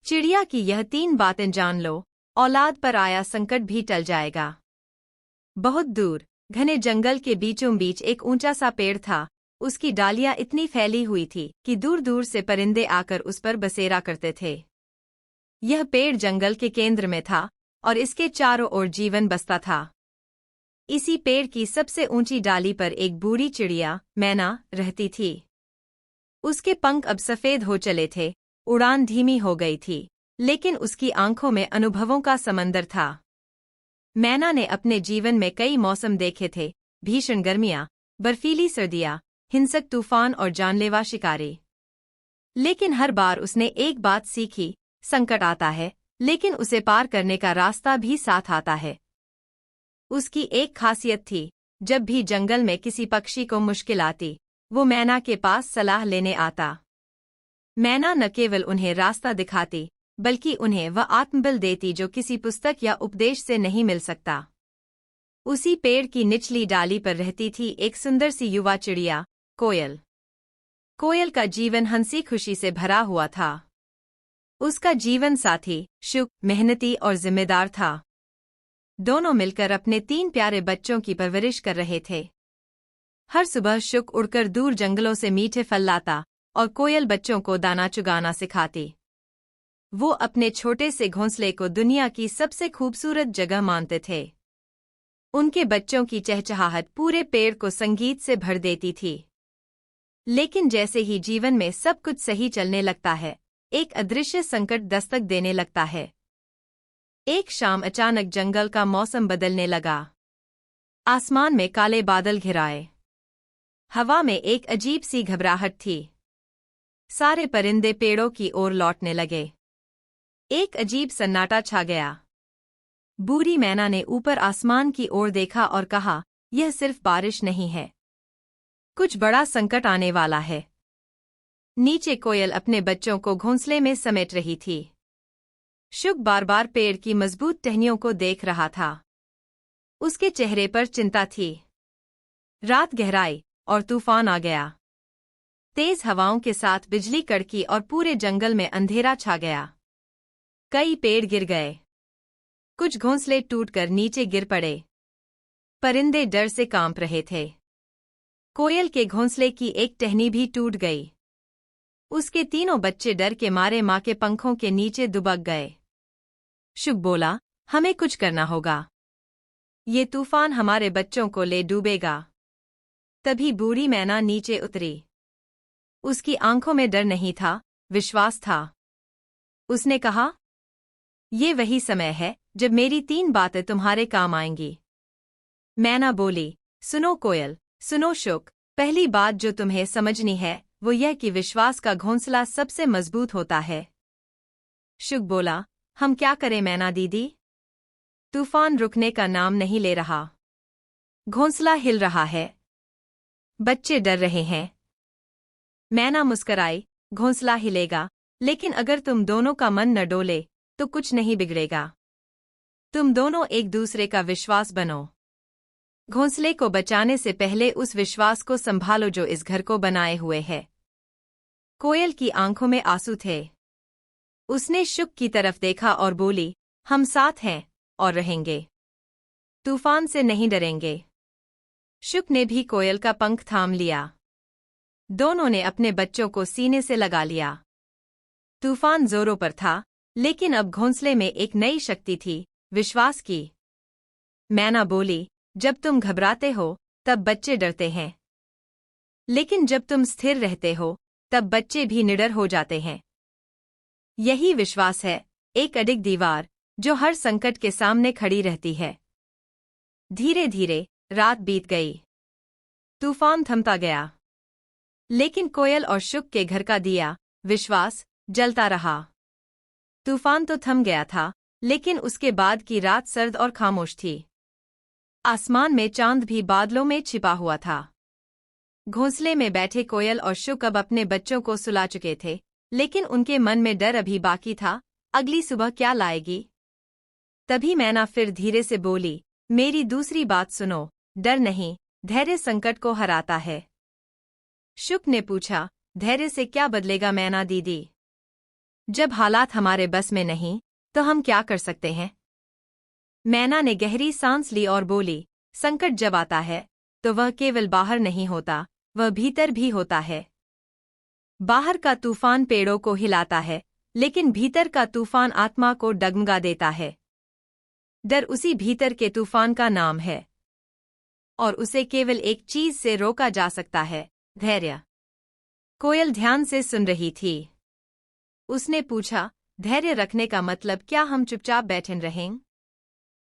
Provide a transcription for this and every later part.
चिड़िया की यह 3 बातें जान लो, औलाद पर आया संकट भी टल जाएगा। बहुत दूर घने जंगल के बीचों बीच एक ऊंचा सा पेड़ था। उसकी डालियां इतनी फैली हुई थी कि दूर दूर से परिंदे आकर उस पर बसेरा करते थे। यह पेड़ जंगल के केंद्र में था और इसके चारों ओर जीवन बसता था। इसी पेड़ की सबसे ऊंची डाली पर एक बूढ़ी चिड़िया मैना रहती थी। उसके पंख अब सफेद हो चले थे, उड़ान धीमी हो गई थी, लेकिन उसकी आंखों में अनुभवों का समंदर था। मैना ने अपने जीवन में कई मौसम देखे थे, भीषण गर्मियां, बर्फीली सर्दियां, हिंसक तूफान और जानलेवा शिकारी। लेकिन हर बार उसने एक बात सीखी, संकट आता है, लेकिन उसे पार करने का रास्ता भी साथ आता है। उसकी एक खासियत थी, जब भी जंगल में किसी पक्षी को मुश्किल आती, वो मैना के पास सलाह लेने आता। मैना न केवल उन्हें रास्ता दिखाती, बल्कि उन्हें वह आत्मबल देती जो किसी पुस्तक या उपदेश से नहीं मिल सकता। उसी पेड़ की निचली डाली पर रहती थी एक सुंदर सी युवा चिड़िया, कोयल। कोयल का जीवन हंसी खुशी से भरा हुआ था। उसका जीवन साथी शुक मेहनती और जिम्मेदार था। दोनों मिलकर अपने 3 प्यारे बच्चों की परवरिश कर रहे थे। हर सुबह शुक उड़कर दूर जंगलों से मीठे फल लाता और कोयल बच्चों को दाना चुगाना सिखाती। वो अपने छोटे से घोंसले को दुनिया की सबसे खूबसूरत जगह मानते थे। उनके बच्चों की चहचहाहट पूरे पेड़ को संगीत से भर देती थी। लेकिन जैसे ही जीवन में सब कुछ सही चलने लगता है, एक अदृश्य संकट दस्तक देने लगता है। एक शाम अचानक जंगल का मौसम बदलने लगा। आसमान में काले बादल घिराए। हवा में एक अजीब सी घबराहट थी। सारे परिंदे पेड़ों की ओर लौटने लगे। एक अजीब सन्नाटा छा गया। बूढ़ी मैना ने ऊपर आसमान की ओर देखा और कहा, यह सिर्फ बारिश नहीं है, कुछ बड़ा संकट आने वाला है। नीचे कोयल अपने बच्चों को घोंसले में समेट रही थी। शुक बार बार पेड़ की मजबूत टहनियों को देख रहा था। उसके चेहरे पर चिंता थी। रात गहराई और तूफान आ गया। तेज हवाओं के साथ बिजली कड़की और पूरे जंगल में अंधेरा छा गया। कई पेड़ गिर गए। कुछ घोंसले टूटकर नीचे गिर पड़े। परिंदे डर से कांप रहे थे। कोयल के घोंसले की एक टहनी भी टूट गई। उसके 3 बच्चे डर के मारे मां के पंखों के नीचे दुबक गए। शुक बोला, हमें कुछ करना होगा। ये तूफान हमारे बच्चों को ले डूबेगा। तभी बूढ़ी मैना नीचे उतरी। उसकी आंखों में डर नहीं था, विश्वास था। उसने कहा, ये वही समय है जब मेरी 3 बातें तुम्हारे काम आएंगी। मैना बोली, सुनो कोयल, सुनो शुक, पहली बात जो तुम्हें समझनी है वो यह कि विश्वास का घोंसला सबसे मजबूत होता है। शुक बोला, हम क्या करें मैना दीदी? तूफान रुकने का नाम नहीं ले रहा। घोंसला हिल रहा है। बच्चे डर रहे हैं। मैना मुस्कराई, घोंसला हिलेगा, लेकिन अगर तुम दोनों का मन न डोले तो कुछ नहीं बिगड़ेगा। तुम दोनों एक दूसरे का विश्वास बनो। घोंसले को बचाने से पहले उस विश्वास को संभालो जो इस घर को बनाए हुए है। कोयल की आंखों में आंसू थे। उसने शुक की तरफ देखा और बोली, हम साथ हैं और रहेंगे। तूफान से नहीं डरेंगे। शुक ने भी कोयल का पंख थाम लिया। दोनों ने अपने बच्चों को सीने से लगा लिया। तूफान जोरों पर था, लेकिन अब घोंसले में एक नई शक्ति थी, विश्वास की। मैना बोली, जब तुम घबराते हो तब बच्चे डरते हैं, लेकिन जब तुम स्थिर रहते हो तब बच्चे भी निडर हो जाते हैं। यही विश्वास है, एक अडिग दीवार जो हर संकट के सामने खड़ी रहती है। धीरे धीरे रात बीत गई। तूफान थमता गया, लेकिन कोयल और शुक के घर का दिया, विश्वास, जलता रहा। तूफान तो थम गया था, लेकिन उसके बाद की रात सर्द और खामोश थी। आसमान में चांद भी बादलों में छिपा हुआ था। घोंसले में बैठे कोयल और शुक अब अपने बच्चों को सुला चुके थे, लेकिन उनके मन में डर अभी बाकी था, अगली सुबह क्या लाएगी। तभी मैना फिर धीरे से बोली, मेरी दूसरी बात सुनो, डर नहीं, धैर्य संकट को हराता है। शुक ने पूछा, धैर्य से क्या बदलेगा मैना दीदी? जब हालात हमारे बस में नहीं, तो हम क्या कर सकते हैं? मैना ने गहरी सांस ली और बोली, संकट जब आता है तो वह केवल बाहर नहीं होता, वह भीतर भी होता है। बाहर का तूफान पेड़ों को हिलाता है, लेकिन भीतर का तूफान आत्मा को डगमगा देता है। डर उसी भीतर के तूफान का नाम है, और उसे केवल एक चीज से रोका जा सकता है, धैर्य। कोयल ध्यान से सुन रही थी। उसने पूछा, धैर्य रखने का मतलब क्या हम चुपचाप बैठे रहें?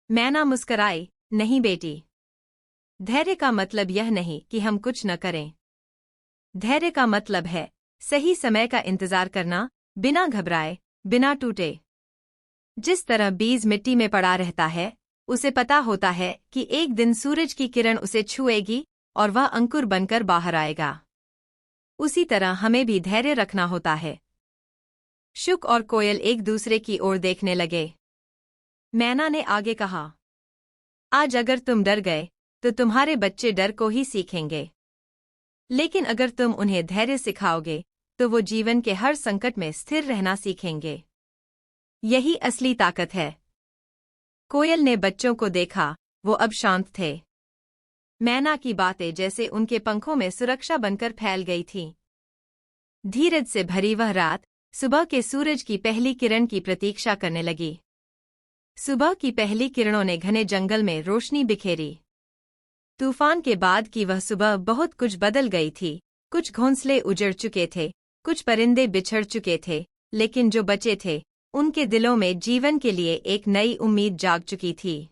मैना मुस्कराई, नहीं बेटी। धैर्य का मतलब यह नहीं कि हम कुछ न करें। धैर्य का मतलब है सही समय का इंतजार करना, बिना घबराए, बिना टूटे। जिस तरह बीज मिट्टी में पड़ा रहता है, उसे पता होता है कि एक दिन सूरज की किरण उसे छुएगी और वह अंकुर बनकर बाहर आएगा। उसी तरह हमें भी धैर्य रखना होता है। शुक और कोयल एक दूसरे की ओर देखने लगे। मैना ने आगे कहा, आज अगर तुम डर गए तो तुम्हारे बच्चे डर को ही सीखेंगे। लेकिन अगर तुम उन्हें धैर्य सिखाओगे तो वो जीवन के हर संकट में स्थिर रहना सीखेंगे। यही असली ताकत है। कोयल ने बच्चों को देखा, वो अब शांत थे। मैना की बातें जैसे उनके पंखों में सुरक्षा बनकर फैल गई थीं। धीरज से भरी वह रात सुबह के सूरज की पहली किरण की प्रतीक्षा करने लगी। सुबह की पहली किरणों ने घने जंगल में रोशनी बिखेरी। तूफान के बाद की वह सुबह बहुत कुछ बदल गई थी। कुछ घोंसले उजड़ चुके थे, कुछ परिंदे बिछड़ चुके थे, लेकिन जो बचे थे उनके दिलों में जीवन के लिए एक नई उम्मीद जाग चुकी थी।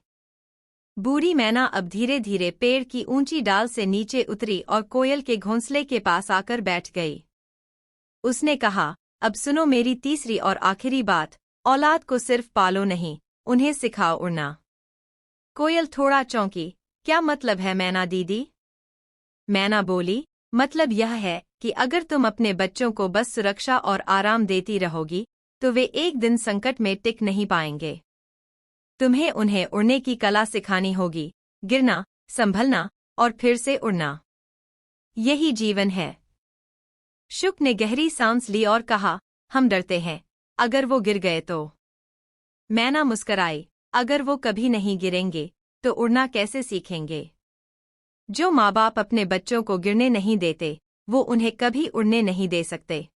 बूढ़ी मैना अब धीरे धीरे पेड़ की ऊंची डाल से नीचे उतरी और कोयल के घोंसले के पास आकर बैठ गई। उसने कहा, अब सुनो मेरी तीसरी और आखिरी बात, औलाद को सिर्फ पालो नहीं, उन्हें सिखाओ उड़ना। कोयल थोड़ा चौंकी, क्या मतलब है मैना दीदी? मैना बोली, मतलब यह है कि अगर तुम अपने बच्चों को बस सुरक्षा और आराम देती रहोगी तो वे एक दिन संकट में टिक नहीं पाएंगे। तुम्हें उन्हें उड़ने की कला सिखानी होगी, गिरना, संभलना और फिर से उड़ना। यही जीवन है। शुक ने गहरी सांस ली और कहा, हम डरते हैं, अगर वो गिर गए तो? मैना मुस्कराई, अगर वो कभी नहीं गिरेंगे तो उड़ना कैसे सीखेंगे? जो माँ बाप अपने बच्चों को गिरने नहीं देते, वो उन्हें कभी उड़ने नहीं दे सकते।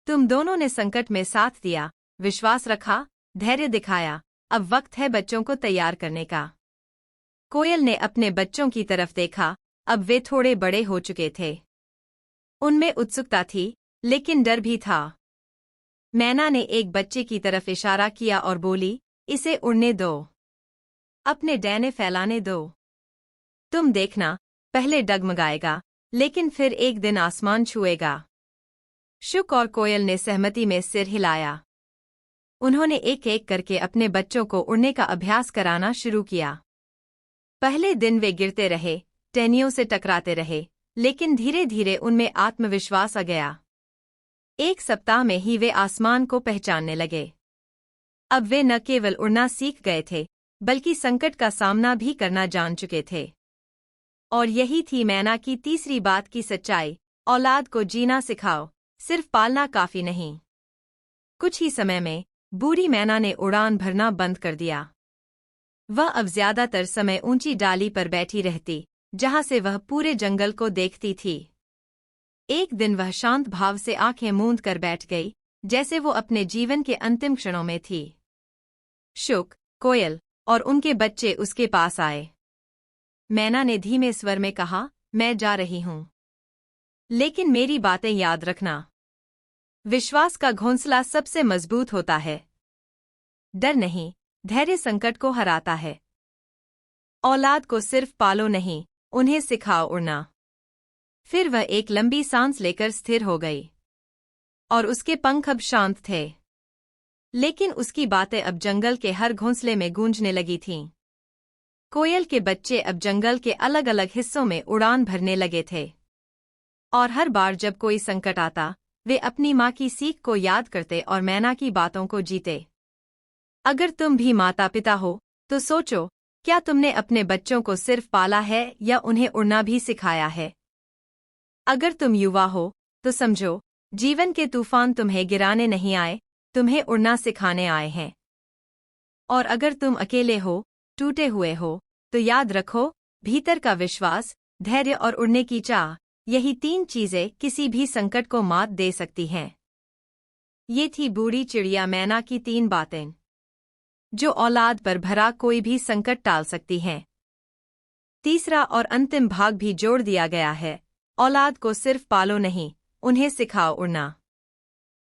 तुम दोनों ने संकट में साथ दिया, विश्वास रखा, धैर्य दिखाया, अब वक्त है बच्चों को तैयार करने का। कोयल ने अपने बच्चों की तरफ देखा, अब वे थोड़े बड़े हो चुके थे। उनमें उत्सुकता थी, लेकिन डर भी था। मैना ने एक बच्चे की तरफ इशारा किया और बोली, इसे उड़ने दो, अपने डैने फैलाने दो। तुम देखना, पहले डगमगाएगा, लेकिन फिर एक दिन आसमान छुएगा। शुक और कोयल ने सहमति में सिर हिलाया। उन्होंने एक एक करके अपने बच्चों को उड़ने का अभ्यास कराना शुरू किया। पहले दिन वे गिरते रहे, टहनियों से टकराते रहे, लेकिन धीरे धीरे उनमें आत्मविश्वास आ गया। एक सप्ताह में ही वे आसमान को पहचानने लगे। अब वे न केवल उड़ना सीख गए थे, बल्कि संकट का सामना भी करना जान चुके थे। और यही थी मैना की तीसरी बात की सच्चाई, औलाद को जीना सिखाओ, सिर्फ पालना काफी नहीं। कुछ ही समय में बूढ़ी मैना ने उड़ान भरना बंद कर दिया। वह अब ज्यादातर समय ऊंची डाली पर बैठी रहती, जहां से वह पूरे जंगल को देखती थी। एक दिन वह शांत भाव से आंखें मूंद कर बैठ गई, जैसे वो अपने जीवन के अंतिम क्षणों में थी। शुक, कोयल और उनके बच्चे उसके पास आए। मैना ने धीमे स्वर में कहा, मैं जा रही हूं, लेकिन मेरी बातें याद रखना। विश्वास का घोंसला सबसे मजबूत होता है। डर नहीं, धैर्य संकट को हराता है। औलाद को सिर्फ पालो नहीं, उन्हें सिखाओ उड़ना। फिर वह एक लंबी सांस लेकर स्थिर हो गई। और उसके पंख अब शांत थे। लेकिन उसकी बातें अब जंगल के हर घोंसले में गूंजने लगी थीं। कोयल के बच्चे अब जंगल के अलग अलग हिस्सों में उड़ान भरने लगे थे। और हर बार जब कोई संकट आता, वे अपनी माँ की सीख को याद करते और मैना की बातों को जीते। अगर तुम भी माता पिता हो, तो सोचो, क्या तुमने अपने बच्चों को सिर्फ पाला है या उन्हें उड़ना भी सिखाया है? अगर तुम युवा हो, तो समझो, जीवन के तूफान तुम्हें गिराने नहीं आए, तुम्हें उड़ना सिखाने आए हैं। और अगर तुम अकेले हो, टूटे हुए हो, तो याद रखो, भीतर का विश्वास, धैर्य और उड़ने की चाह, यही 3 चीजें किसी भी संकट को मात दे सकती हैं। ये थी बूढ़ी चिड़िया मैना की 3 बातें, जो औलाद पर भरा कोई भी संकट टाल सकती हैं। तीसरा और अंतिम भाग भी जोड़ दिया गया है, औलाद को सिर्फ पालो नहीं, उन्हें सिखाओ उड़ना।